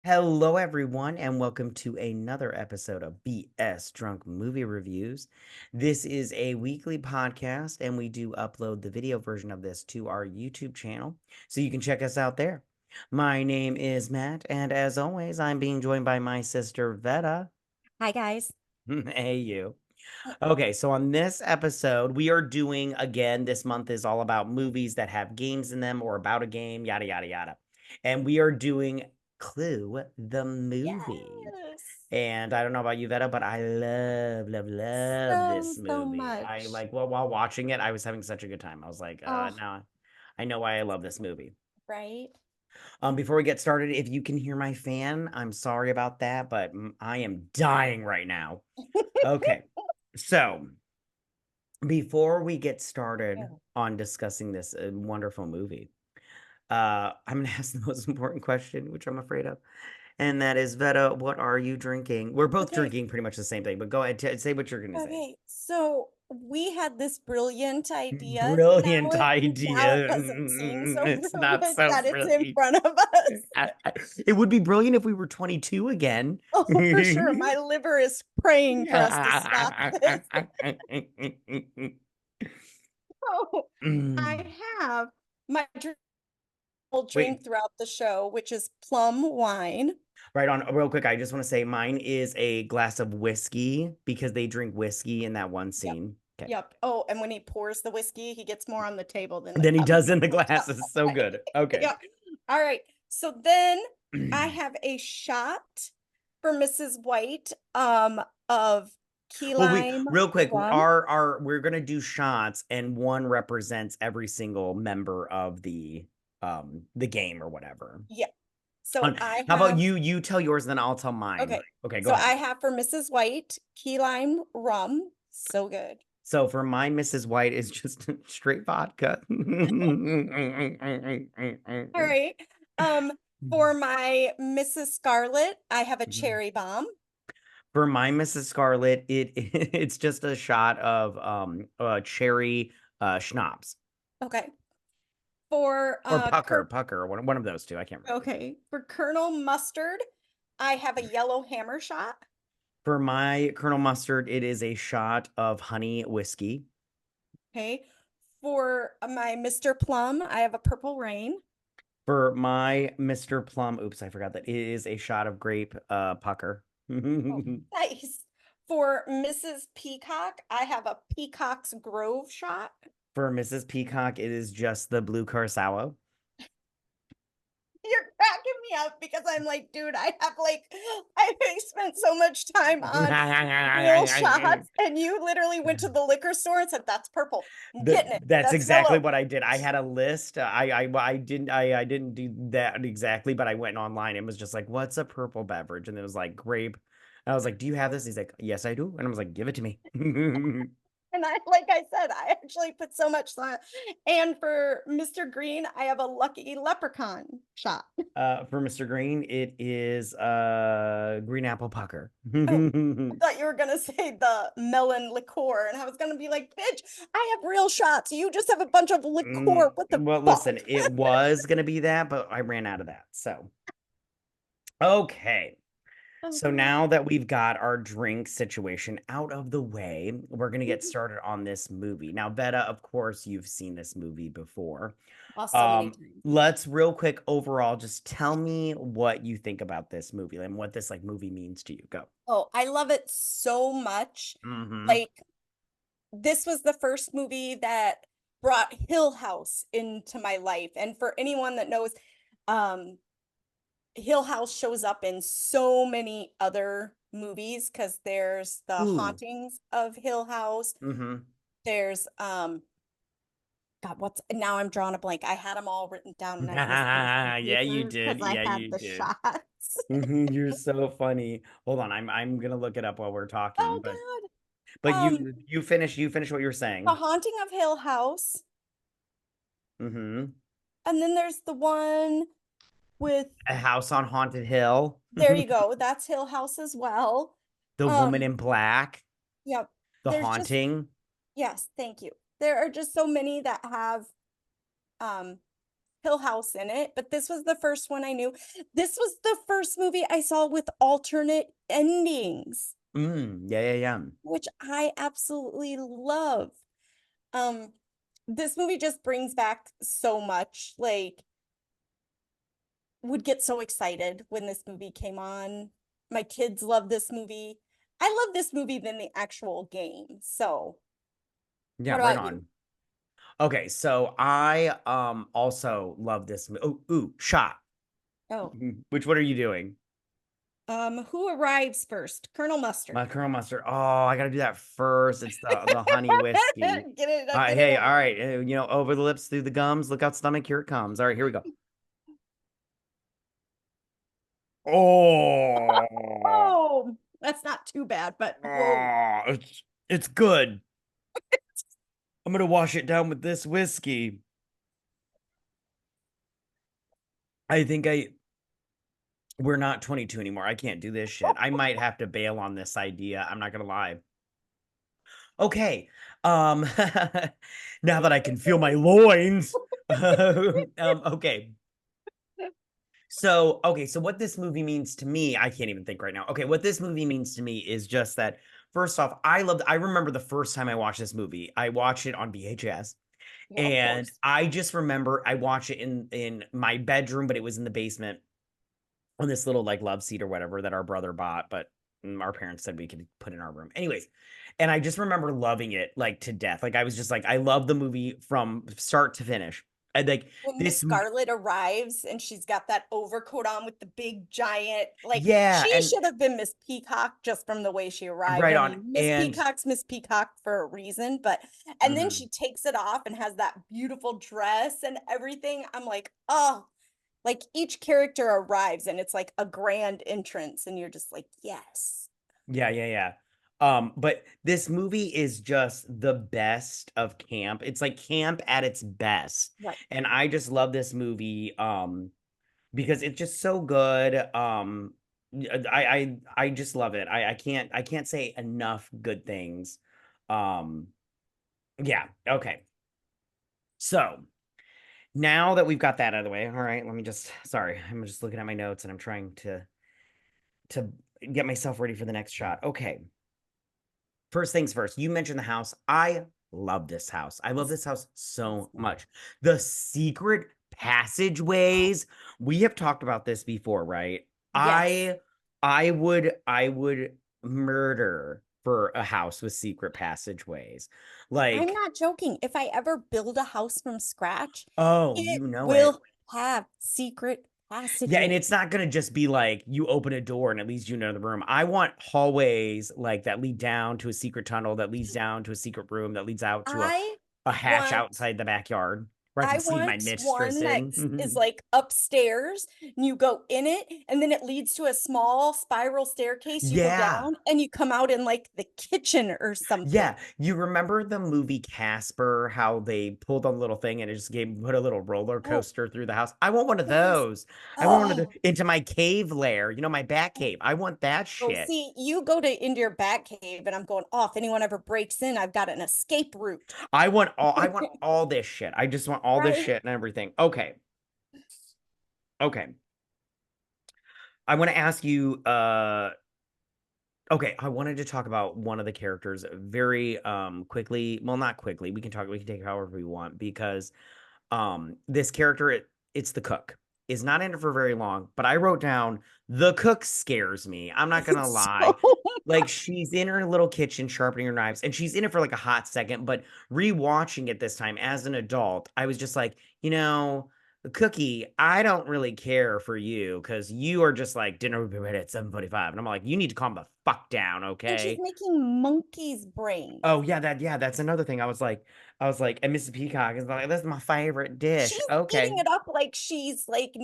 Hello, everyone, and welcome to another episode of BS Drunk Movie Reviews. This is a weekly podcast, and we do upload the video version of this to our YouTube channel, so you can check us out there. My name is Matt, and as always, I'm being joined by my sister Vetta. Hi, guys. Hey, you. Okay, so on this episode, we are doing again, this month is all about movies that have games in them or about a game, yada, yada, yada. And we are doing Clue, the movie. Yes. And I don't know about you, Vetta, but I love So, this so movie. I much. like, well, while watching it, I was having such a good time. I was like, Oh, now I know why I love this movie. right? Before we get started, if you can hear my fan, I'm sorry about that, but I am dying right now. Okay, so before we get started Yeah. on discussing this wonderful movie, I'm gonna ask the most important question, which I'm afraid of, and that is, Vetta, what are you drinking? We're both Okay, drinking pretty much the same thing, but go ahead, say what you're gonna say. okay. So we had this brilliant idea. Brilliant Now it idea. doesn't seem so It's not brilliant so that it's in brilliant. front of us. It would be brilliant if we were 22 again. Oh, for sure. My liver is praying for us to stop this. So I have my Wait, drink throughout the show, which is plum wine. right on. Real quick, I just want to say mine is a glass of whiskey because they drink whiskey in that one Yep. scene. Okay. Yep. Oh, and when he pours the whiskey, he gets more on the table than the Then he cup. does in the glasses. So Right. good. Okay. Yeah. All right. So then I have a shot for Mrs. White of key Well, we lime real quick, rum. our we're gonna do shots, and one represents every single member of the game or whatever. Yeah. So On I how about have you tell yours, then I'll tell mine. okay. Okay, go So ahead. I have for Mrs. White key lime rum. So good. So for mine, Mrs. White is just straight vodka. All right. Um, for my Mrs. Scarlet, I have a cherry bomb. For my Mrs. Scarlet, it's just a shot of cherry schnapps Okay. For or pucker, one of those two. I can't remember. okay, for Colonel Mustard, I have a yellow hammer shot. For my Colonel Mustard, it is a shot of honey whiskey. Okay. For my Mr. Plum, I have a purple rain. For my Mr. Plum, oops, I forgot that it is a shot of grape pucker. Oh, nice. For Mrs. Peacock, I have a Peacock's Grove shot. For Mrs. Peacock, it is just the blue curacao. You're cracking me up because I'm like, dude, I spent so much time on real shots, and you literally went to the liquor store and said, "That's purple. I'm getting it. That's That's exactly yellow." what I did. I had a list. I didn't do that exactly, but I went online and was just like, "What's a purple beverage?" And it was like grape. I was like, "Do you have this?" He's like, "Yes, I do." And I was like, "Give it to me." And like I said, I actually put so much thought. And for Mr. Green, I have a lucky leprechaun shot. For Mr. Green, it is green apple pucker. Oh, I thought you were gonna say the melon liqueur, and I was gonna be like, bitch, I have real shots. You just have a bunch of liqueur. What the Well, fuck? listen, it was gonna be that, but I ran out of that. So, okay. Oh So god. now that we've got our drink situation out of the way, we're going to get Mhm. started on this movie. Now, Vetta, of course, you've seen this movie before. Oh, so many times. Let's real quick overall just tell me what you think about this movie and what this like movie means to you. Go. Oh, I love it so much. Mm-hmm. Like, this was the first movie that brought Hill House into my life. And for anyone that knows, um, Hill House shows up in so many other movies because there's the Ooh. hauntings of Hill House. Mm-hmm. There's God, what's now I'm drawing a blank. I had them all written down and I missed them on Yeah, you paper did. because I Yeah, had you the did. shots. You're so funny. Hold on, I'm gonna look it up while we're talking, Oh but God. you finish what you're The saying. Haunting of Hill House. Mm-hmm. And then there's the one with A House on Haunted Hill. there you go. That's Hill House as well. The Woman Um, in Black. yep. The There's just Haunting. yes, thank you. There are just so many that have um Hill House in it, but this was the first one I knew. This was the first movie I saw with alternate endings, Yeah, yeah, yeah. which I absolutely love. Um, this movie just brings back so much. Like, would get so excited when this movie came on. My kids love this movie. I love this movie than the actual game. So, Yeah, what right about you? on. Okay, so I also love this. Oh, ooh, shot. Oh, Which what are you doing? who arrives first? Colonel My Mustard. Colonel Mustard. Oh, I gotta do that first. It's the honey whiskey. Get it Hey, all over with. right. Over the lips, through the gums. Look out, stomach. Here it comes. All right, here we go. Oh, Oh, that's not too bad, but whoa. it's good. I'm gonna wash it down with this whiskey. I think we're not 22 anymore. I can't do this shit. I might have to bail on this idea. I'm not gonna lie. Okay. Um now that I can feel my loins. Okay. So what this movie means to me, I can't even think right now. Okay, what this movie means to me is just that first off, I remember the first time I watched this movie. I watched it on VHS. Yeah, of And course. I just remember I watched it in my bedroom, but it was in the basement on this little like love seat or whatever that our brother bought, but our parents said we could put in our room. Anyways, and I just remember loving it like to death. Like I was just like, I love the movie from start to finish. And like When Miss this, Scarlet arrives and she's got that overcoat on with the big giant, like yeah, she and should have been Miss Peacock just from the way she arrived. right I on. mean, Miss And Peacock's Miss Peacock for a reason, but and then mhm. she takes it off and has that beautiful dress and everything. I'm like, oh, like each character arrives and it's like a grand entrance, and you're just like, yes. Yeah, yeah, yeah. But this movie is just the best of camp. It's like camp at its best. Right. And I just love this movie because it's just so good. I just love it. I can't say enough good things. Um yeah, okay. So, now that we've got that out of the way, all right, let me just sorry, I'm just looking at my notes and I'm trying to get myself ready for the next shot. Okay. First things first, you mentioned the house. I love this house. I love This this house is so nice. much. The secret passageways. We have talked about this before, right? Yes. I would murder for a house with secret passageways. I'm Like, not joking. If I ever build a house from scratch, oh, it you know it. will have secret Yeah, and passageways. it's not gonna just be like you open a door and it leads you into another room. I want hallways like that lead down to a secret tunnel, that leads down to a secret room, that leads out to I a hatch want outside the backyard where I can I sneak my want mistress one that is in. like upstairs and you go in it and then it leads to a small spiral staircase. You go Yeah. down and you come out in like the kitchen or something. Yeah. You remember the movie Casper, how they pulled on the little thing and it just put a little roller Oh, coaster through the house? I want one of yes. those. I want one of the Oh, into my cave lair, my bat cave. I want that oh, shit. see, you go to into your bat cave and I'm going, oh, if anyone ever breaks in, I've got an escape route. I want all this shit. I just want all this Right? shit and everything. Okay. Okay. I want to ask you okay, I wanted to talk about one of the characters very quickly. Well, not quickly. We can take it however we want because this character it's the cook. Is not in it for very long, but I wrote down the cook scares me. I'm not gonna lie. So Like she's in her little kitchen sharpening her knives, and she's in it for like a hot second. But rewatching it this time as an adult, I was just like, Cookie, I don't really care for you because you are just like dinner will be ready at 7:45, and I'm like, you need to calm the fuck down, and she's okay? making monkey's brains. Oh yeah, that's another thing. And Mrs. Peacock is like, that's my favorite dish. She's eating Okay. it up like she's like,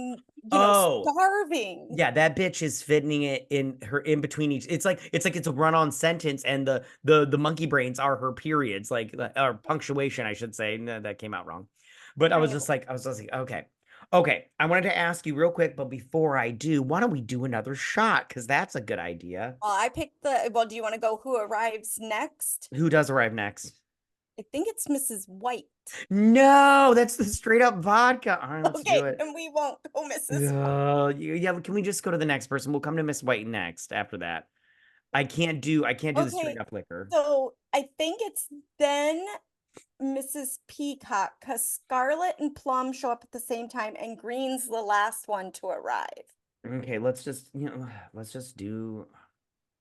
Oh, starving. yeah, that bitch is fitting it in between each. It's like it's a run-on sentence, and the monkey brains are her periods, like or punctuation, I should say. No, that came out wrong. But I know. I was just like, okay. Okay. I wanted to ask you real quick, but before I do, why don't we do another shot? Because that's a good idea. I picked well, do you want to go who arrives next? Who does arrive next? I think it's Mrs. White. No, that's the straight up vodka. All right, let's do Okay, it. then we won't go Mrs. White. Yeah, can we just go to the next person? We'll come to Miss White next after that. I can't do the straight Okay, up liquor. so I think it's then Mrs. Peacock because Scarlet and Plum show up at the same time, and Green's the last one to arrive. Okay, let's just, let's just do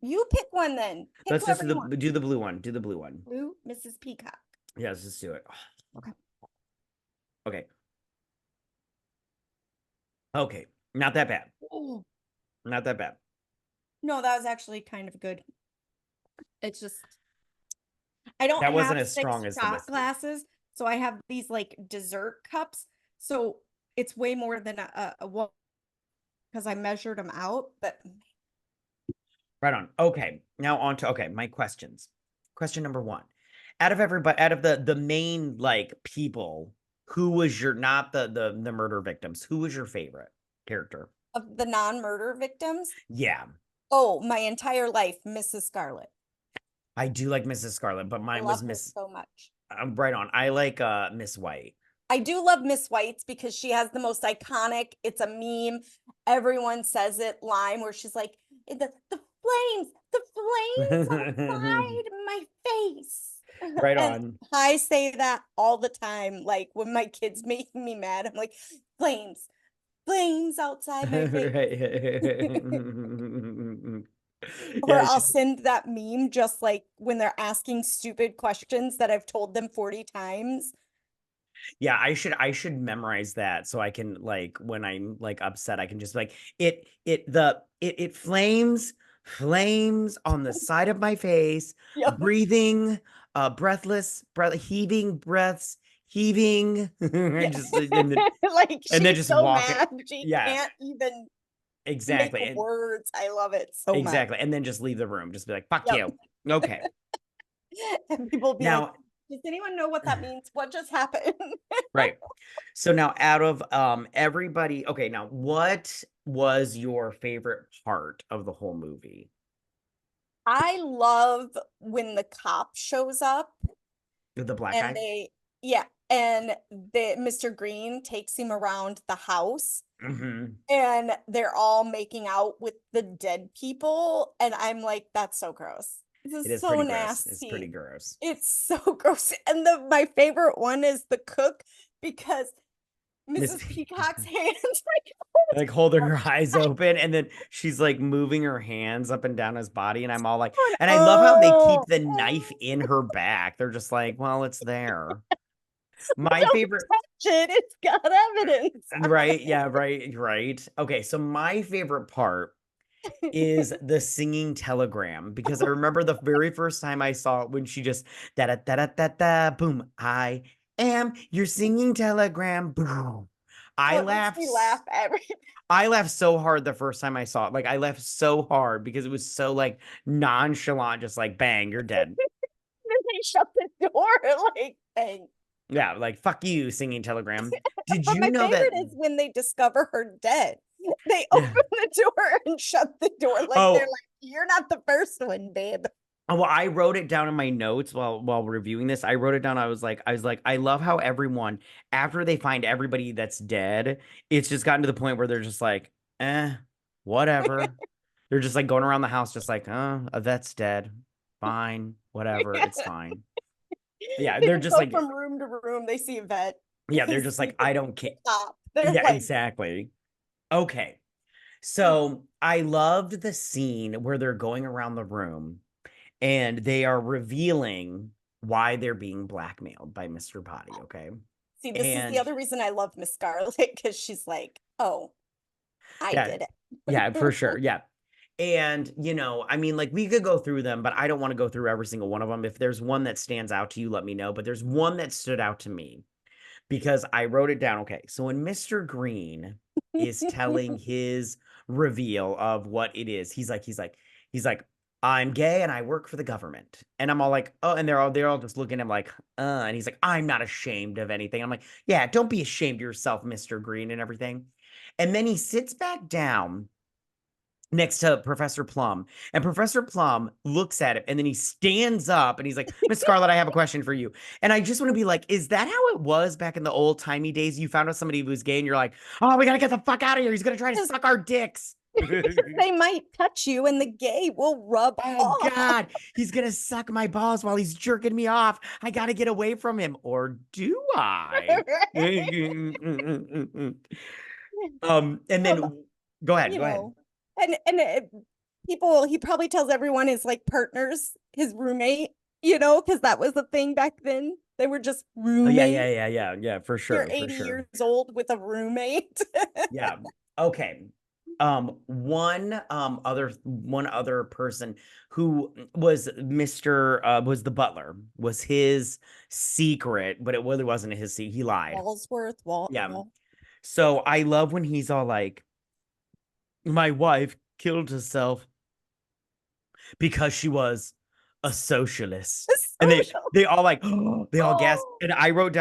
You pick one then. Pick let's just whoever you want. do the blue one. Do the blue one. Blue, Mrs. Peacock. Yeah, let's just do it. Okay. Okay. Okay. Not that bad. Oh, Not that bad. no, that was actually kind of good. It's just I don't That wasn't have as six strong as the shot whiskey. glasses, so I have these like dessert cups. So it's way more than a one because I measured them out. But Right on. Okay. Now on to my questions. Question number one. Out of everybody, out of the main like people, who was your not the murder victims? Who was your favorite character? of the non-murder victims, Yeah. oh, my entire life, Mrs. Scarlet. I do like Mrs. Scarlet, but I mine was love her Miss so much. right on. I like Miss White. I do love Miss White's because she has the most iconic, it's a meme, everyone says it line where she's like, the flames outside my face. Right And on. I say that all the time. Like when my kids make me mad, I'm like, flames, flames outside my face. Right. Or Yeah, I'll she's send that meme just like when they're asking stupid questions that I've told them 40 times. yeah, I should memorize that so I can like when I'm like upset, I can just like it flames on the side of my face, Yep. breathing, heaving breaths, heaving, Yeah. and just and Like then she's just so walk it. mad she Yeah, can't even make exactly. And words. I love it so much. exactly. And then just leave the room. Just be like, fuck Yep. you. Okay. And people will be like, Now, does anyone know what that means? What just happened? right. So now out of everybody, okay, now what was your favorite part of the whole movie? I love when the cop shows up The black and guy? yeah, and Mr. Green takes him around the house Hmm. and they're all making out with the dead people. And I'm like, that's so gross. This It is is so pretty gross. It's pretty nasty. gross. It's so gross. And my favorite one is the cook because Miss Mrs. Peacock's hands like holding her eyes open and then she's like moving her hands up and down his body and I'm all like and I love how they keep oh, the knife in her back. They're just like, well, it's there. My don't favorite touch it. It's got evidence. right, yeah, right. Okay, so my favorite part is the singing telegram because I remember the very first time I saw it when she just da da da da da da boom, I am your singing telegram. Boom. Oh, I it makes me laugh every I laughed so hard the first time I saw it. Like I laughed so hard because it was so like nonchalant, just like bang, you're dead. they shut the door. Like, bang. Yeah, like fuck you, singing telegram. Did But you my know that? favorite is when they discover her dead. They Yeah. open the door and shut the door. Like they're Oh, like, you're not the first one, babe. well, I wrote it down in my notes while reviewing this. I wrote it down. I was like, I love how everyone, after they find everybody that's dead, it's just gotten to the point where they're just like, whatever. They're just like going around the house, just like, that's dead. Fine, whatever, it's fine. Yeah, They they're just just go like, from room to room. They see a vet. yeah, They they're just see like, the I don't care. cop. They're Yeah, like, exactly. Okay. So I loved the scene where they're going around the room and they are revealing why they're being blackmailed by Mr. Body, okay? see, this is the And other reason I love Miss Scarlet because she's like, oh, I yeah, did yeah, for it. sure. Yeah. And, I mean, like we could go through them, but I don't want to go through every single one of them. If there's one that stands out to you, let me know. But there's one that stood out to me because I wrote it down. Okay. So when Mr. Green is telling his reveal of what it is, he's like, I'm gay and I work for the government. And I'm all like, oh, and they're all just looking at him like, and he's like, I'm not ashamed of anything. I'm like, yeah, don't be ashamed of yourself, Mr. Green, and everything. And then he sits back down next to Professor Plum. And Professor Plum looks at it and then he stands up and he's like, Miss Scarlet, I have a question for you. And I just want to be like, is that how it was back in the old timey days? You found out somebody who was gay and you're like, oh, we got to get the fuck out of here. He's going to try to Because suck our dicks. they might touch you and the gay will rub Oh off. God, he's gonna suck my balls while he's jerking me off. I gotta get away from him, or do I? And Um, then go ahead, you go ahead. know, and people, he probably tells everyone his like partners, his roommate, because that was the thing back then. They were just Oh yeah, roommates. yeah, for You're sure, for 80 sure. years old with a roommate. Yeah. Okay. One other person who was was the butler, was his secret, but it really wasn't his secret. He lied. Walsworth, Yeah. So I love when he's all like, my wife killed herself because she was a socialist. And social. they all like they all gasped. Oh. And I wrote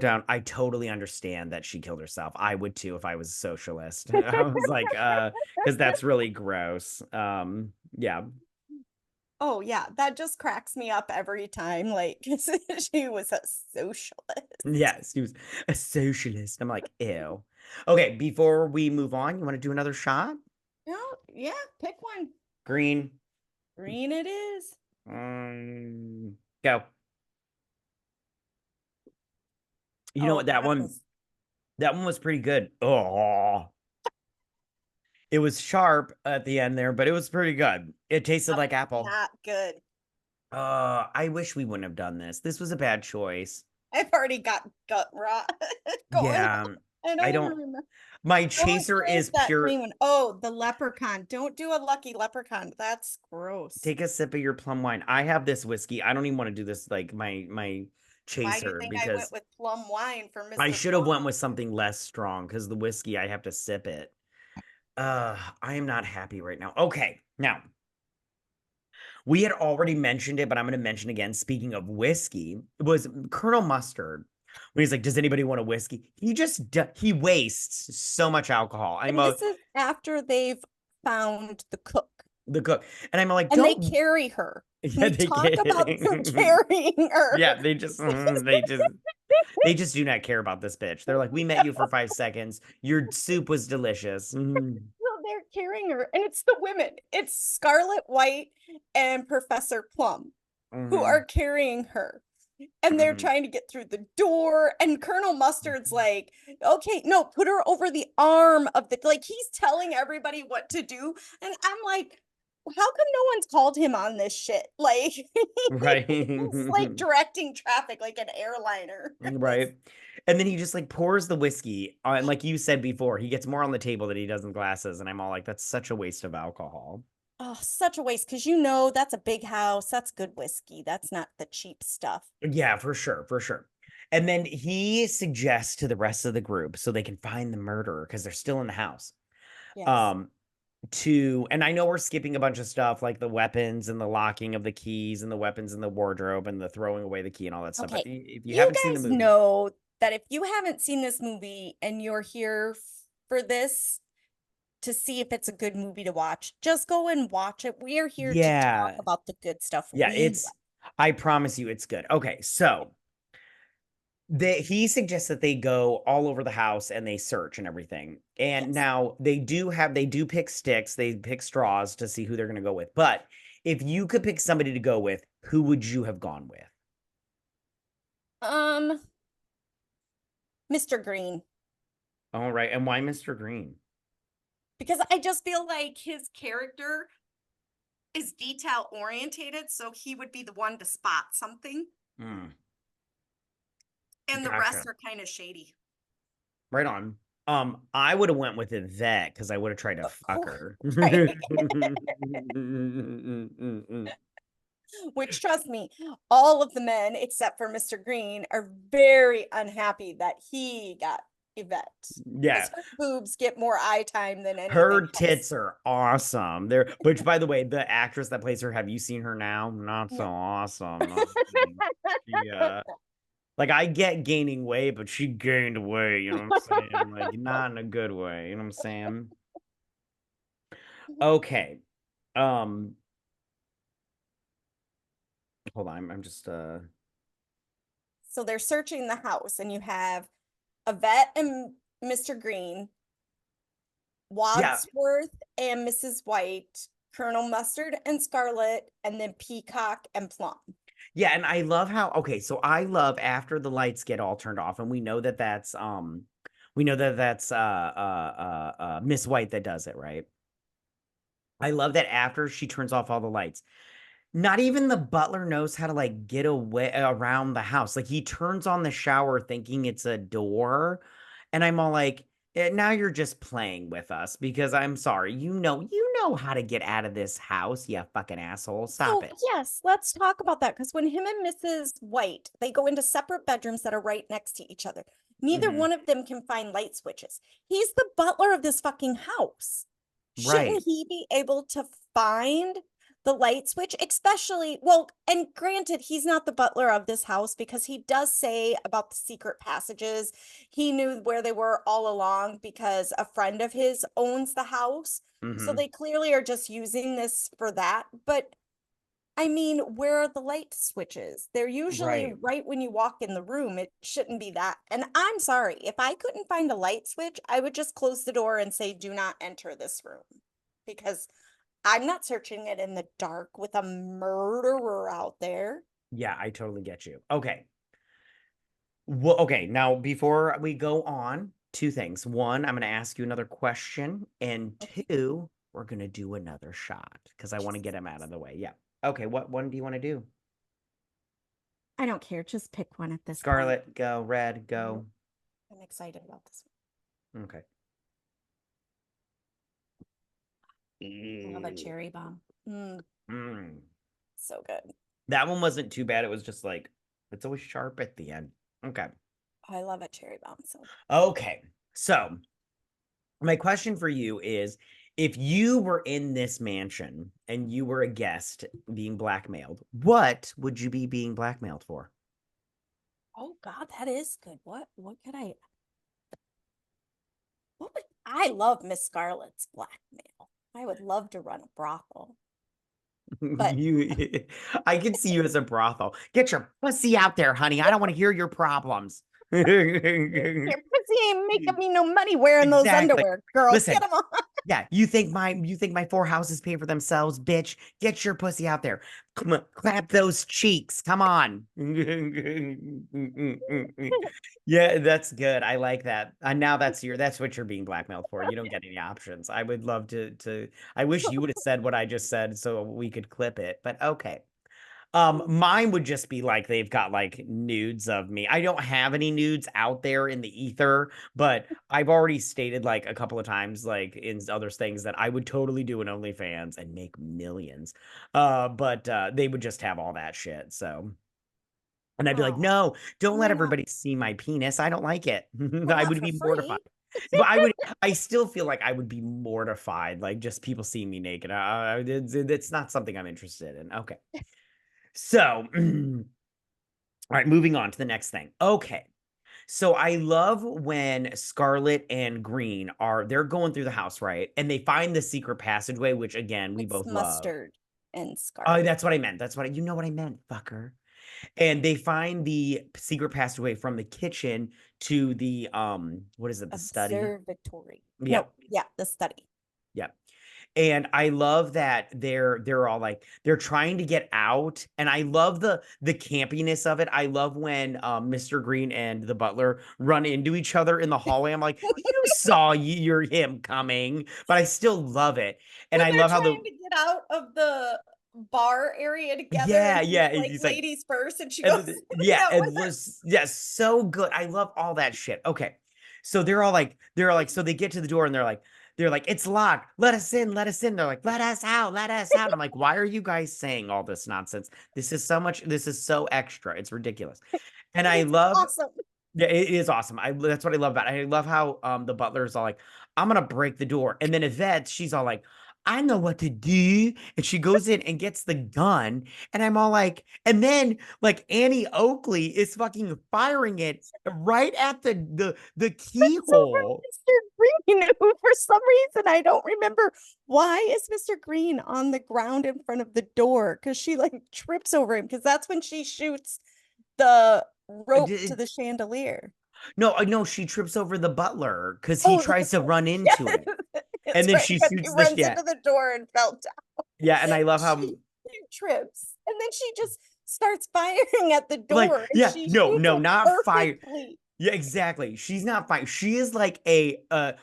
down, I totally understand that she killed herself. I would too if I was a socialist. I was like, because that's really gross. Yeah. Oh yeah, that just cracks me up every time. Like she was a socialist. Yes, he was a socialist. I'm like, ew. Okay, before we move on, you want to do another shot? Oh, yeah, pick one. Green. Green it is. Go. You know Oh, what? That one was pretty good. Oh, it was sharp at the end there, but it was pretty good. It tasted that like was apple. not good. I wish we wouldn't have done this. This was a bad choice. I've already got gut rot going Yeah, on. I I don't even don't. remember. My Oh, chaser here's is that pure. green one. Oh, the leprechaun. Don't do a lucky leprechaun. That's gross. Take a sip of your plum wine. I have this whiskey. I don't even want to do this like my Why do you chaser think I went because with plum wine for I Mr. should have Plum? went with something less strong because the whiskey I have to sip it. I am not happy right now. Okay, now we had already mentioned it, but I'm going to mention again. Speaking of whiskey, it was Colonel Mustard when he's like, "Does anybody want a whiskey?" He wastes so much alcohol. I'm And a this is after they've found the cook the cook, and I'm like, and they "Don't." carry her. Can Yeah, we they talk about them can. carrying her? Yeah, they just do not care about this bitch. They're like, "We met you for 5 seconds. Your soup was delicious." Mhm. No, they're carrying her, and it's the women. It's Scarlet White and Professor Plum who Mhm. are carrying her. And they're Mhm. trying to get through the door. And Colonel Mustard's like, okay, no, put her over the arm of the, like, he's telling everybody what to do. And I'm like, how come no one's called him on this shit? Like, Right. he's like directing traffic like an airliner. Right. And then he just like pours the whiskey on, like you said before, he gets more on the table than he does in glasses. And I'm all like, that's such a waste of alcohol. Oh, such a waste because that's a big house. That's good whiskey. That's not the cheap stuff. Yeah, for sure, for sure. And then he suggests to the rest of the group so they can find the murderer because they're still in the house. Yes. Um, and I know we're skipping a bunch of stuff like the weapons and the locking of the keys and the weapons in the wardrobe and the throwing away the key and all that stuff. But Okay. if you You haven't seen the guys movie, know that if you haven't seen this movie and you're here for this to see if it's a good movie to watch, just go and watch it. We are here to talk yeah, about the good stuff yeah, we like. I promise you it's good. Okay, so he suggests that they go all over the house and they search and everything. And Yes. now they do pick sticks, they pick straws to see who they're going to go with. But if you could pick somebody to go with, who would you have gone with? Um, Mr. Green. All right, and why Mr. Green? Because I just feel like his character is detail orientated, so he would be the one to spot something, Hmm, and the rest gotcha. are kind of shady. Right on. I would have went with Yvette because I would have tried to fuck Oh, her. right. Which, trust me, all of the men except for Mr. Green are very unhappy that he got Yvette Yeah, because her boobs get more eye time than anything her else. tits are awesome. Which by the way, the actress that plays her, have you seen her now? Not so No. awesome. Not- she, Like I get gaining weight, but she gained weight, you know what I'm saying? Like not in a good way, you know what I'm saying? Okay. Um, hold on, I'm just So they're searching the house, and you have Yvette and Mr. Green, yeah, Wadsworth and Mrs. White, Colonel Mustard and Scarlet, and then Peacock and Plum. yeah, and I love how okay, so I love after the lights get all turned off, and we know that that's Miss White that does it, right? I love that after she turns off all the lights, not even the butler knows how to like get away around the house. Like he turns on the shower thinking it's a door, and I'm all like, now you're just playing with us because I'm sorry, you know how to get out of this house, you fucking asshole. Stop So, it." yes, let's talk about that, because when him and Mrs. White, they go into separate bedrooms that are right next to each other. Neither Mhm. one of them can find light switches. He's the butler of this fucking house. Right. Shouldn't he be able to find the light switch? Especially, well, and granted, he's not the butler of this house, because he does say about the secret passages. He knew where they were all along because a friend of his owns the house. So Mhm. they clearly are just using this for that. But I mean, where are the light switches? They're usually Right. right when you walk in the room. It shouldn't be that. And I'm sorry, if I couldn't find a light switch, I would just close the door and say, do not enter this room. Because I'm not searching it in the dark with a murderer out there. Yeah, I totally get you. Okay. Well, okay, now before we go on, two things. One, I'm going to ask you another question, and Okay. two, we're going to do another shot because I want to get him out of the way. Yeah. Okay, what one do you want to do? I don't care. Just pick one at this point. Scarlet, go. Red, Mhm. go. I'm excited about this Okay. one. I love a Ew. cherry bomb. Mm. So good. That one wasn't too bad. It was just like it's always sharp at the end. Okay. I love a cherry bomb. So Okay. So my question for you is if you were in this mansion and you were a guest being blackmailed, what would you be being blackmailed for? oh God, that is good. What could what would I love Miss Scarlet's blackmail. I would love to run a brothel. But You I can see you as a brothel. Get your pussy out there, honey. I don't want to hear your problems. your pussy ain't making me no money wearing those Exactly. underwear, girl. Get Listen, them on. yeah, you think my four houses pay for themselves, bitch? Get your pussy out there. Come on, clap those cheeks. Come on. Yeah, that's good. I like that. And now that's what you're being blackmailed for. You don't get any options. I would love to I wish you would have said what I just said so we could clip it, but okay. Mine would just be like they've got like nudes of me. I don't have any nudes out there in the ether, but I've already stated like a couple of times, like in other things, that I would totally do an OnlyFans and make millions. But they would just have all that shit. So, and I'd be like, Oh, no, don't let why not? everybody see my penis. I don't like it. Well, I not would for be mortified. free. But I still feel like I would be mortified, like just people seeing me naked. It's not something I'm interested in. Okay. So, all right, moving on to the next thing. Okay. So I love when Scarlet and Green they're going through the house, right? And they find the secret passageway, which again, we It's both love. mustard and Oh, scarlet. that's what I meant. You know what I meant, fucker. And they find the secret passageway from the kitchen to the what is it, the study? Observatory. Yeah. No, yeah, the study. Yeah. And I love that they're all like they're trying to get out, and I love the campiness of it. I love when Mr. Green and the butler run into each other in the hallway. I'm like, you saw you're him coming, but I still love it. And When I they're love how trying to get out of the bar area together, yeah, and he's yeah, like, he's like ladies first, and she and goes, yeah, yeah, it with her. was yeah, so good. I love all that shit. Okay. So so they get to the door and they're like, it's locked. Let us in, let us in. They're like, let us out, let us out. I'm like, why are you guys saying all this nonsense? This is so extra. It's ridiculous. And But I it's love awesome. yeah, it is awesome. That's what I love about it. I love how the butler's all like, I'm gonna break the door. And then Yvette, she's all like, I know what to do. And she goes in and gets the gun. And I'm all like, and then like Annie Oakley is fucking firing it right at the It's over keyhole. Mr. Green, who for some reason I don't remember why is Mr. Green on the ground in front of the door because she like trips over him because that's when she shoots the rope to the chandelier. No, no, she trips over the butler because he Oh, tries to run into yes, it. And it's then right she because he shoots runs yeah. into the door and fell down. Yeah, and I love how She trips and then she just starts firing at the like door and yeah, she no, shoots no, it not fire. perfectly. Yeah, exactly. She's not fine. She is like an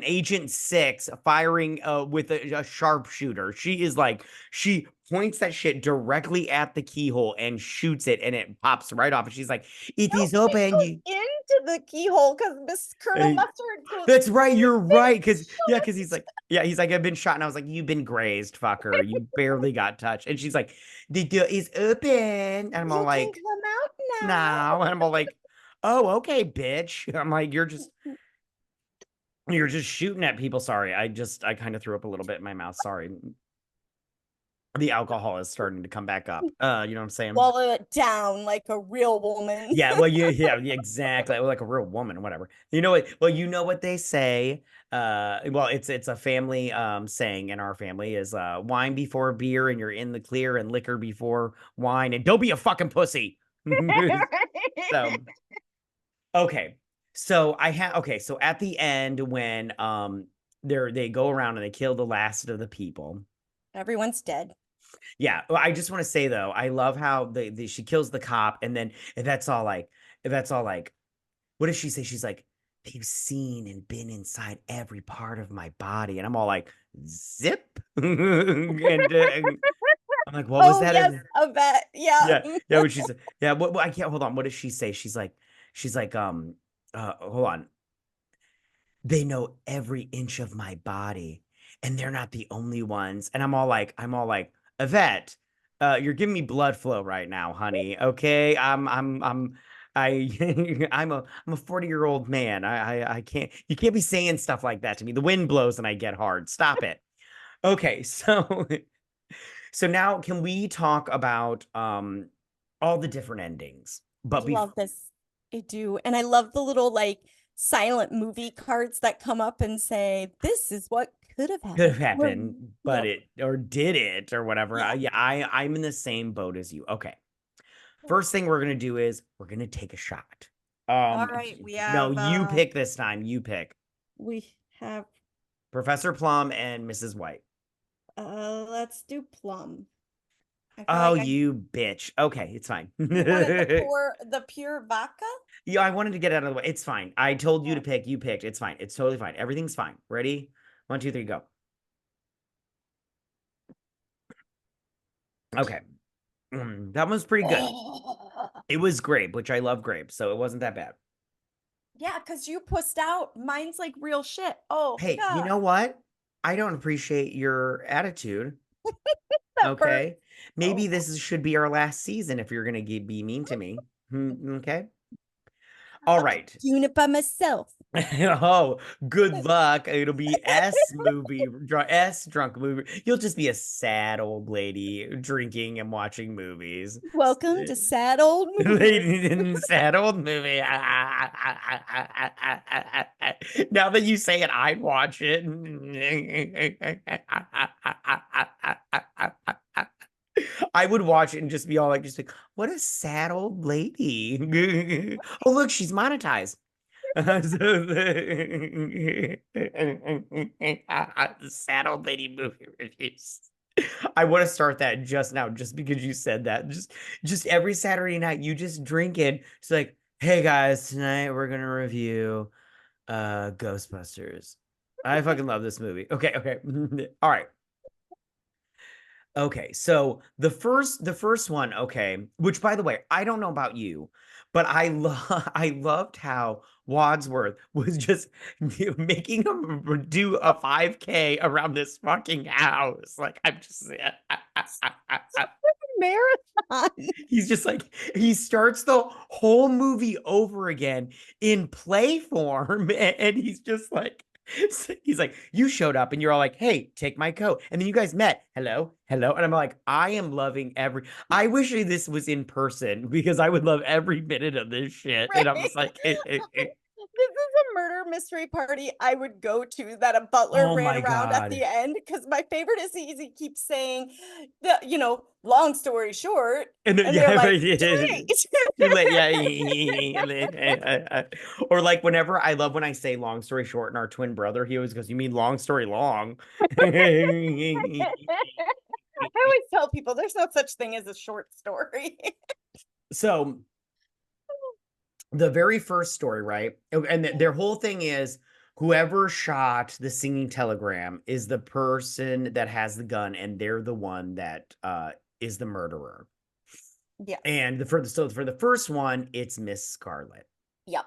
Agent 6 firing with a sharpshooter. She is like she points that shit directly at the keyhole and shoots it, and it pops right off. And she's like, "It No, is it open." goes into the keyhole because Miss Colonel Uh, Mustard goes that's right. right You're right. Because yeah, because in. he's like, yeah, he's like, I've been shot, and I was like, you've been grazed, fucker. You barely got touched. And she's like, the door is open, and I'm all You can like, come out now. now, and I'm all like, oh, okay, bitch. I'm like, you're just shooting at people. Sorry, I kind of threw up a little bit in my mouth. Sorry. The alcohol is starting to come back up. You know what I'm saying? Swallow it down like a real woman. Yeah, well, yeah, exactly. Like a real woman, whatever. You know what? Well, you know what they say. Well, it's a family saying in our family is wine before beer, and you're in the clear, and liquor before wine, and don't be a fucking pussy. So okay. So at the end when they go around and they kill the last of the people. Everyone's dead. Yeah, well, I just want to say though, I love how she kills the cop, and then that's all like what does she say? She's like, they've seen and been inside every part of my body. And I'm all like, zip. And I'm like, what was Oh that? yes, a bet. Yeah. Yeah, yeah. What she's yeah. What I can't hold on. What does she say? She's like, hold on. They know every inch of my body, and they're not the only ones. And I'm all like, Yvette, you're giving me blood flow right now, honey. Okay, I'm a 40-year-old man. I can't you can't be saying stuff like that to me. The wind blows and I get hard. Stop it. Okay, so so now can we talk about all the different endings? I But love before this. I do. And I love the little like silent movie cards that come up and say, this is what could have could happened. have Or, happened, but no. it or did it or whatever. Yeah. Yeah, I'm in the same boat as you. Okay. First thing we're gonna do is we're gonna take a shot. All right. No, you pick this time. You pick We have Professor Plum and Mrs. White. let's do plum. I feel Oh, like I you bitch. Okay, it's fine. you wanted the pure vodka? Yeah, I wanted to get out of the way. It's fine. I told you to Oh. pick. You picked. It's fine. It's totally fine. Everything's fine. Ready? 1, 2, 3, go. Okay. That one's pretty good. It was grape, which I love grape, so it wasn't that bad. Yeah, because you pussed out. Mine's like real shit. Oh Hey, you God. know what? I don't appreciate your attitude. That burnt. Okay. Maybe Oh. should be our last season if you're going to be mean to me. Okay. All right. Doing it by myself. Oh, good luck. It'll be S drunk movie. You'll just be a sad old lady drinking and watching movies. Welcome to sad old movie. Lady in sad old movie. Now that you say it, I'd watch it. I would watch it and just be all like, what a sad old lady. Oh, look, she's monetized. Sad old lady movie reviews. I want to start that just now, just because you said that. Just every Saturday night, you just drink it. It's like, hey guys, tonight we're gonna review Ghostbusters. I fucking love this movie. Okay, okay. All right. Okay, so the first one, okay, which by the way, I don't know about you, but I loved how Wadsworth was just making him do a 5K around this fucking house. Like I'm just Marathon. he's just like he starts the whole movie over again in play form and he's just like He's like, you showed up and you're all like, hey, take my coat. And then you guys met. Hello, hello. And I'm like, I am loving I wish this was in person because I would love every minute of this shit. And I'm Right? just like, This is a murder mystery party I would go to that a butler oh ran my around at God. the end because my favorite is he keeps saying long story short, And then, and they're yeah, like, right, too yeah. late. Too late. Yeah. Or like whenever I love when I say long story short and our twin brother, he always goes, you mean long story long? I always tell people there's no such thing as a short story. So the very first story, right? And their whole thing is whoever shot the singing telegram is the person that has the gun, and they're the one that is the murderer. Yes. And for the first one, it's Miss Scarlet. Yep.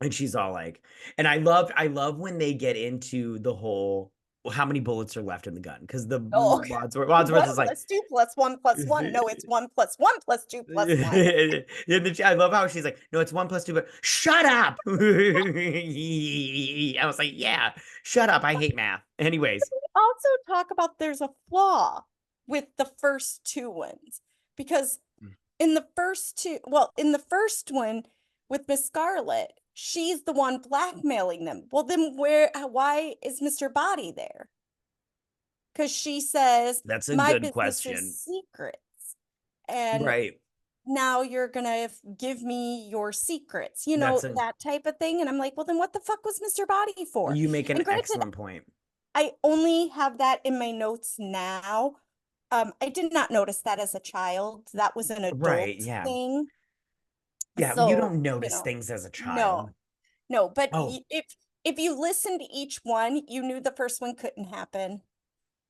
And she's all like, and I love when they get into the whole well, how many bullets are left in the gun because the Oh, Wadsworth one is like plus two plus one plus one. No, it's one plus one plus two plus one. and then I love how she's like, no, it's 1 + 2, but shut up. I was like, yeah, shut up. I hate math. Anyways, We also talk about there's a flaw with the first two ones because in the first one with Miss Scarlet, she's the one blackmailing them. Well, then why is Mr. Body there? Because she says, that's a my good business is question. secrets. And Right. now you're gonna give me your secrets, That's a that type of thing. And I'm like, well, then what the fuck was Mr. Body for? you make an And granted, excellent point. I only have that in my notes now. I did not notice that as a child. That was an Right. adult Yeah. thing. Yeah. You So, don't notice things as a no, child. no, but Oh, if you listen to each one, you knew the first one couldn't happen.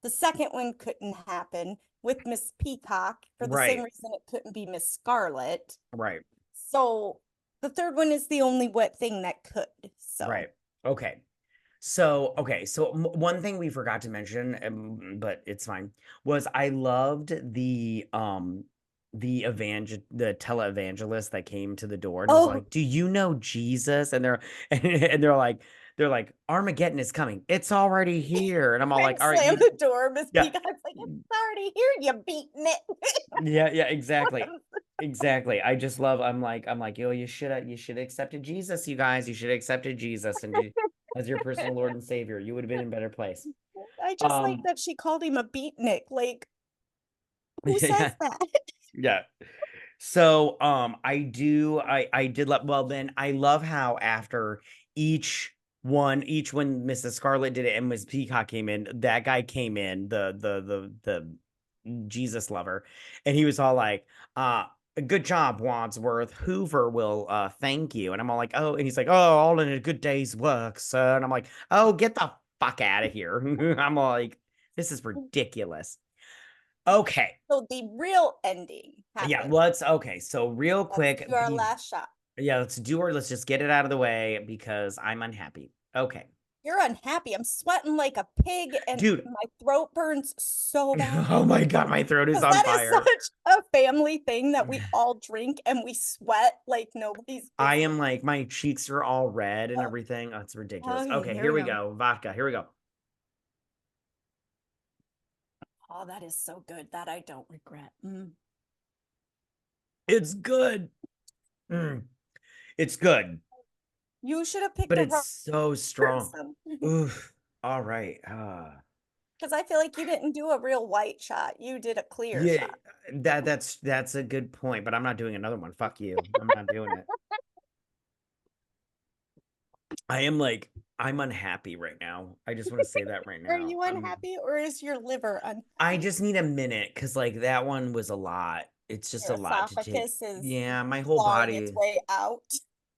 The second one couldn't happen with Miss Peacock for the same right. reason it couldn't be Miss Scarlet. Right. So the third one is the only wet thing that could. So Right. Okay. So one thing we forgot to mention, but it's fine, was I loved the televangelist that came to the door and was oh, like, "Do you know Jesus?" And they're and they're like Armageddon is coming. It's already here. And I'm all and like, "All right, slam the door. Miss yeah. Peacock's like, it's already here, you beaten it. Yeah, exactly. Exactly. I'm like, yo, you should have accepted Jesus, you guys. You should have accepted Jesus as your personal Lord and Savior. You would have been in a better place. I just like Um, that she called him a beatnik. Like, who says yeah, that? yeah. So, I did love, well, then I love how after each when Mrs. Scarlet did it and Miss Peacock came in, that guy came in, the Jesus lover, and he was all like, good job, Wadsworth. Hoover will thank you. And I'm all like, oh, and he's like, oh, all in a good day's work, sir. And I'm like, oh, get the fuck out of here. I'm like, this is ridiculous. Okay. So the real ending Yeah, happened. okay. So real Let's quick, do our last shot. yeah, let's just get it out of the way because I'm unhappy. Okay. You're unhappy. I'm sweating like a pig and Dude. my throat burns so bad. Oh my God, my throat is Because on that is fire. such a family thing that we all drink and we sweat like nobody's I business. am like, my cheeks are all red and Oh, everything. Oh, it's ridiculous. okay, Okay, here here we we go. go. Vodka. Here we go. Oh, that is so good. That I don't regret. It's good. Mm, it's good, You should have picked but the it's wrong so strong. person. Oof. All right. Because I feel like you didn't do a real white shot. You did a clear Yeah, shot. that's a good point, but I'm not doing another one. Fuck you. I'm not doing it. I am like, I'm unhappy right now. I just want to say that right Are now. you unhappy or is your liver I unhappy? just need a minute because like that one was a lot. It's just Your a lot to take. esophagus is Yeah, my whole clawing its body. way out.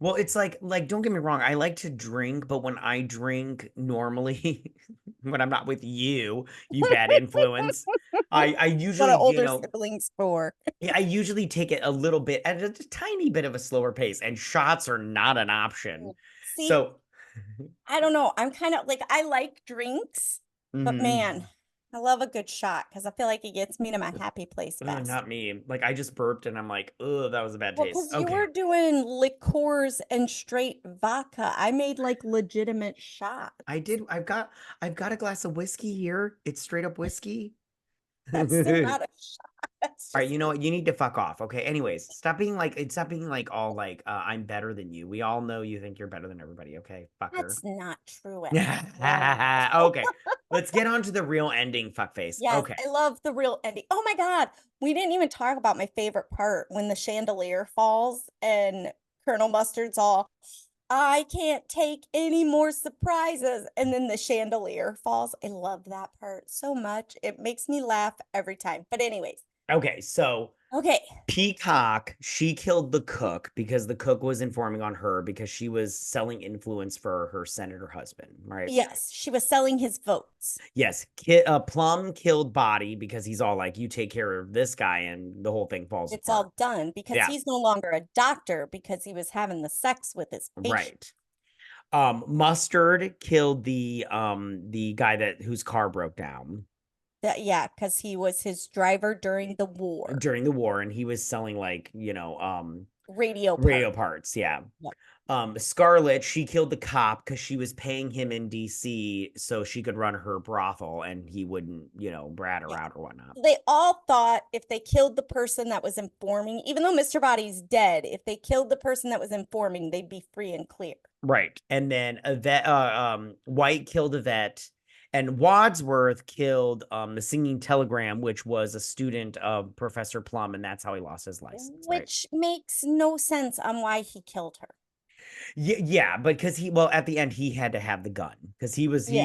Well, it's like don't get me wrong, I like to drink, but when I drink normally, when I'm not with you, you bad influence, I What usually, are older siblings for? yeah, I usually take it a little bit at a tiny bit of a slower pace, and shots are not an option. See, So, I don't know. I'm kind of like I like drinks, but mhm. man, I love a good shot because I feel like it gets me to my happy place Ugh, fast. not me. Like I just burped and I'm like, oh, that was a bad Well, taste. because you Okay. were doing liqueurs and straight vodka. I made like legitimate shots. I did. I've got a glass of whiskey here. It's straight up whiskey. That's still not a shot. That's All right, just you know what? You need to fuck off. Okay. Anyways, stop being like all like I'm better than you. We all know you think you're better than everybody. Okay, fucker. that's not true at all. Okay. Let's get on to the real ending, fuckface. Yes, Okay. I love the real ending. Oh my God. We didn't even talk about my favorite part when the chandelier falls and Colonel Mustard's all, I can't take any more surprises. And then the chandelier falls. I love that part so much. It makes me laugh every time. But anyways, Okay. So okay. Peacock, she killed the cook because the cook was informing on her because she was selling influence for her senator husband, right? Yes, she was selling his votes. Yes, Plum killed Body because he's all like, "You take care of this guy," and the whole thing falls It's apart. all done because Yeah, he's no longer a doctor because he was having the sex with his patient. right. Mustard killed the guy that whose car broke down That, yeah, because he was his driver during the war. during the war, and he was selling like Radio part. radio parts. Yeah. Yep. Scarlet, she killed the cop because she was paying him in DC so she could run her brothel and he wouldn't, brat her Yeah. out or whatnot. They all thought if they killed the person that was informing, even though Mr. Body's dead, if they killed the person that was informing, they'd be free and clear. Right. And then White killed Yvette, and Wadsworth killed the Singing Telegram, which was a student of Professor Plum, and that's how he lost his license, right? Which makes no sense on why he killed her. Yeah, but because well, at the end he had to have the gun because Yeah,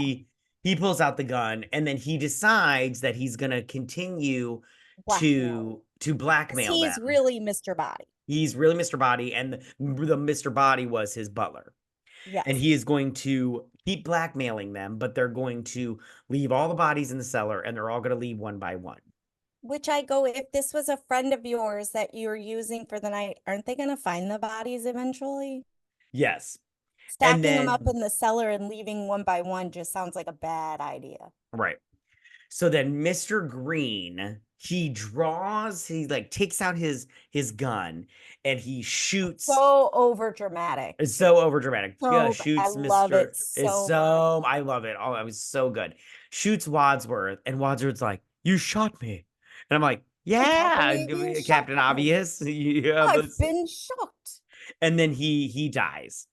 he pulls out the gun and then he decides that he's gonna continue blackmail. to Because blackmail he's them. really Mr. Body. He's really Mr. Body, and the Mr. Body was his butler. And Yes. he is going to keep blackmailing them, but they're going to leave all the bodies in the cellar and they're all going to leave one by one. Which I go, if this was a friend of yours that you're using for the night, aren't they going to find the bodies eventually? Yes. And Stacking them up then, in the cellar and leaving one by one just sounds like a bad idea. right. So then Mr. Green, he like takes out his gun and he shoots. So over dramatic. It's so over dramatic. Yeah, I shoots love Mr. it It's so much. so I love it. Oh, it was so good. Shoots Wadsworth, and Wadsworth's like, "You shot me," and I'm like, And "Yeah, Captain being shot. Captain Obvious." Yeah, I've been shot. and then he dies,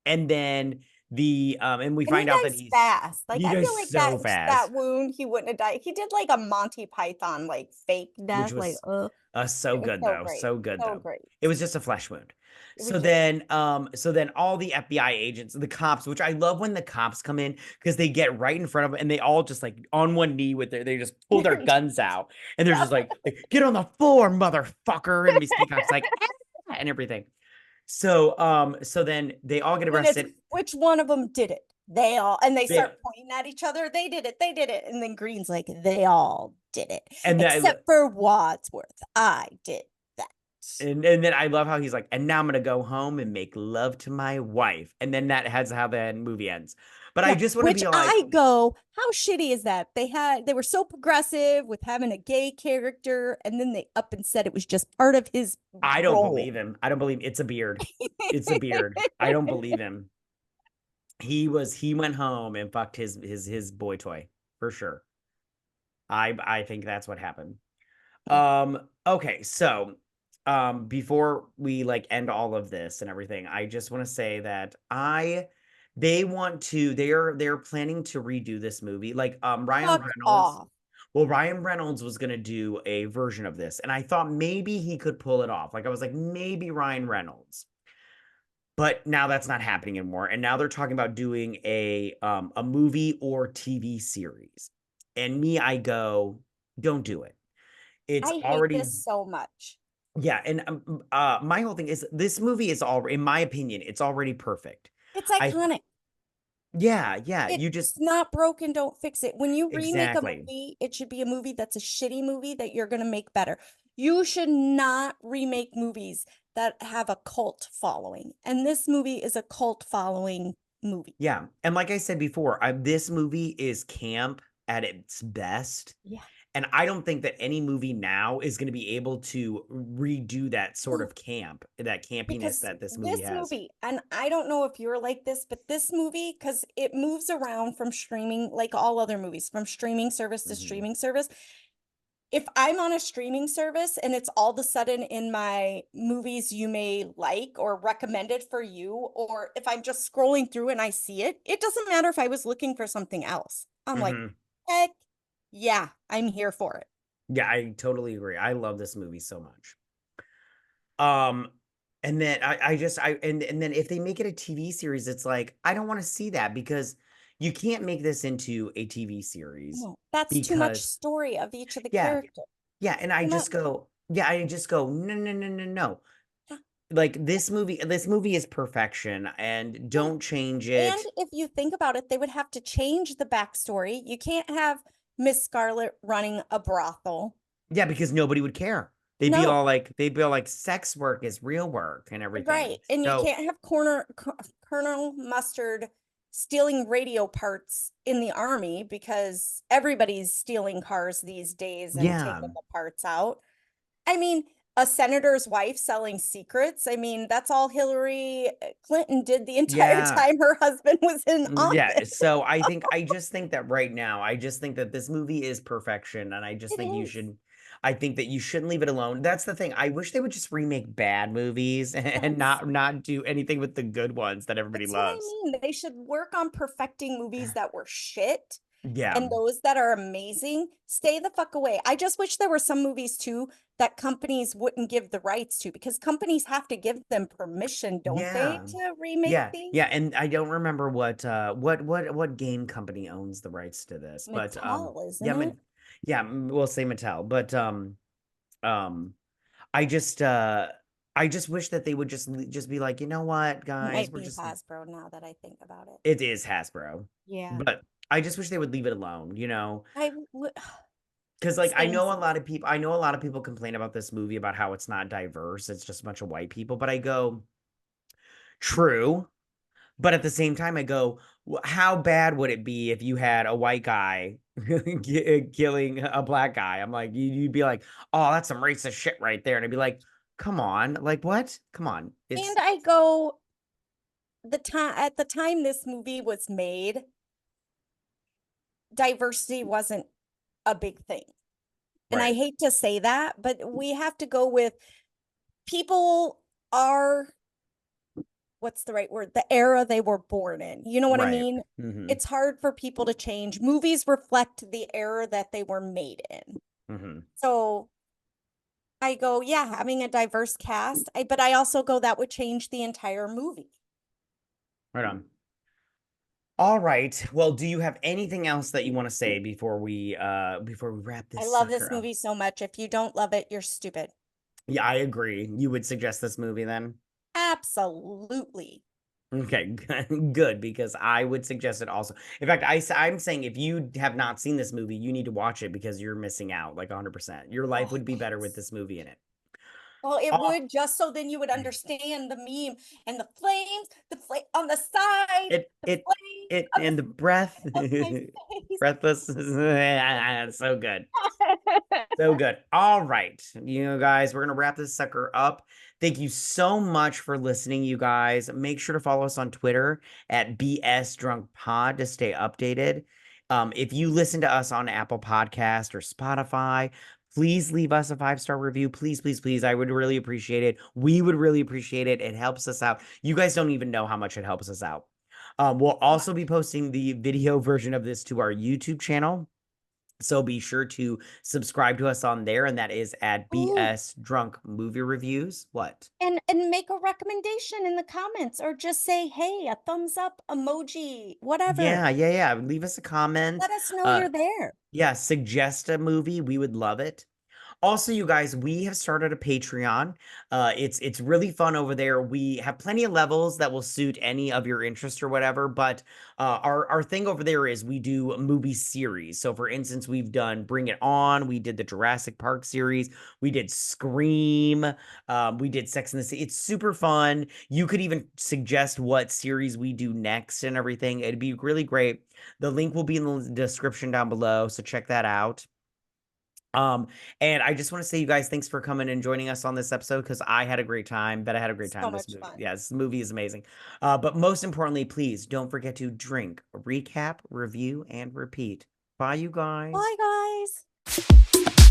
and then and we And he find out that dies fast. Like he I dies feel like so that fast, wound, he wouldn't have died. He did like a Monty Python like fake which death. Like, was so it was good so though, great. so good So though. great. It was just a flesh wound. It was just So then all the FBI agents, the cops, which I love when the cops come in because they get right in front of them and they all just like on one knee with they just pull their guns out and they're just like get on the floor, motherfucker. And Miss Peacock's like, "Ah," and everything. So then they all get and it's arrested. which one of them did it? They all, and they They, start pointing at each other. They did it. They did it. And then Green's like, they all did it, and then except for Wadsworth. I did that. and then I love how he's like, and now I'm gonna go home and make love to my wife. And then that has how the movie ends. But I Yeah, just want to which be like, I go, how shitty is that? They were so progressive with having a gay character, and then they up and said it was just part of his I don't role. believe him. I don't believe it's a beard. It's a beard. I don't believe him. He went home and fucked his boy toy for sure. I think that's what happened. Okay, so before we like end all of this and everything, I just want to say that they're planning to redo this movie. Like Ryan Fuck Reynolds. off. Well, Ryan Reynolds was gonna do a version of this, and I thought maybe he could pull it off. Like I was like, maybe Ryan Reynolds. But now that's not happening anymore. And now they're talking about doing a movie or TV series. And me, I go, don't do it. It's I hate already this so much. yeah, and my whole thing is this movie is all in my opinion, it's already perfect. It's I iconic. yeah, you It's just not broken, don't fix it. When you remake a exactly. movie, it should be a movie that's a shitty movie that you're going to make better. You should not remake movies that have a cult following. And this movie is a cult following movie. Yeah. And like I said before, this movie is camp at its best. Yeah. And I don't think that any movie now is going to be able to redo that sort Well, of camp, that campiness because that this movie this has. movie, and I don't know if you're like this, but this movie, because it moves around from streaming, like all other movies, from streaming service to Mhm. streaming service. If I'm on a streaming service and it's all of a sudden in my movies you may like or recommended for you, or if I'm just scrolling through and I see it, it doesn't matter if I was looking for something else. I'm like, Mhm. heck yeah, I'm here for it. Yeah, I totally agree. I love this movie so much. Um, and then I just I and then if they make it a TV series, it's like, I don't wanna see that because you can't make this into a TV series No, that's too much because story of each of the yeah, characters. yeah, and Too much. I just go, "No, no, no, no, no." Yeah. Like, this movie is perfection, and Yeah. don't change And it. if you think about it, they would have to change the backstory. You can't have Miss Scarlet running a brothel. Yeah, because nobody would care. No, They'd be all like, "Sex work is real work," and right. everything. And you So, can't have Colonel Mustard stealing radio parts in the army because everybody's stealing cars these days and yeah. taking the parts out. I mean, a senator's wife selling secrets. I mean, that's all Hillary Clinton did the entire Yeah. time her husband was in Yeah, office. so I just think that right now, I just think that this movie is perfection, and It is. I think that you shouldn't leave it alone. That's the thing. I wish they would just remake bad movies and Yes. not do anything with the good ones that everybody That's what I loves. mean. They should work on perfecting movies that were shit, Yeah. and those that are amazing, stay the fuck away. I just wish there were some movies too that companies wouldn't give the rights to because companies have to give them permission, don't they, Yeah. to remake Yeah. things? Yeah, and I don't remember what game company owns the rights to this, but, Mattel, yeah, isn't it? we'll say Mattel, but, um I just, uh, I just wish that they would just be like, "You know what, It guys? might We're be just." Hasbro now that I think about it. It is Hasbro, Yeah. but I just wish they would leave it alone, I would because like, same. I know a lot of people complain about this movie about how it's not diverse, it's just a bunch of white people, but I go, "True," but at the same time, I go, How bad would it be if you had a white guy killing a black guy?" I'm like, you'd be like, "Oh, that's some racist shit right there," and I'd be like, "Come on, like, what? Come on." And I go, the time this movie was made, diversity wasn't a big thing. And I Right. hate to say that, but we have to go with people are, what's the right word? The era they were born in. You know what I Right. mean? Mhm. It's hard for people to change. Movies reflect the era that they were made in. Mhm. So I go, yeah, having a diverse cast. But I also go, that would change the entire movie. Right on. All right. Well, do you have anything else that you wanna say before we wrap I this love this sucker up? movie so much. If you don't love it, you're stupid. Yeah, I agree. You would suggest this movie then? Absolutely. Okay, good, because I would suggest it also. In fact, I'm saying if you have not seen this movie, you need to watch it because you're missing out, like, 100%. Your life Oh, would be better with this movie in it. well, it Aw would, just so then you would understand the meme and the flame on the side, it the it flame it on the and the breath side of my face. breathless. So good. So good. All right. Guys, we're going to wrap this sucker up. Thank you so much for listening, you guys. Make sure to follow us on Twitter at BS Drunk Pod to stay updated. If you listen to us on Apple Podcast or Spotify, please leave us a 5-star review. Please, please, please. I would really appreciate it. We would really appreciate it. It helps us out. You guys don't even know how much it helps us out. We'll So also be much. posting the video version of this to our YouTube channel. So be sure to subscribe to us on there, and that is at Ooh, BS Drunk Movie Reviews. What? and make a recommendation in the comments or just say, hey, a thumbs up emoji, Yeah, whatever. yeah, yeah. Leave us a comment. Let us know Uh, you're there. yeah, suggest a movie. We would love it. Also, you guys, we have started a Patreon. It's really fun over there. We have plenty of levels that will suit any of your interest or whatever. But our thing over there is we do a movie series. So, for instance, we've done Bring It On. We did the Jurassic Park series. We did Scream. We did Sex and the City. It's super fun. You could even suggest what series we do next and everything. It'd be really great. The link will be in the description down below. So check that out. Um, and I just want to say, you guys, thanks for coming and joining us on this episode because I had a great time. Bet I had a great So time. This much movie, fun. yeah, this movie is amazing. But most importantly, please don't forget to drink, recap, review, and repeat. Bye, you guys. Bye, guys.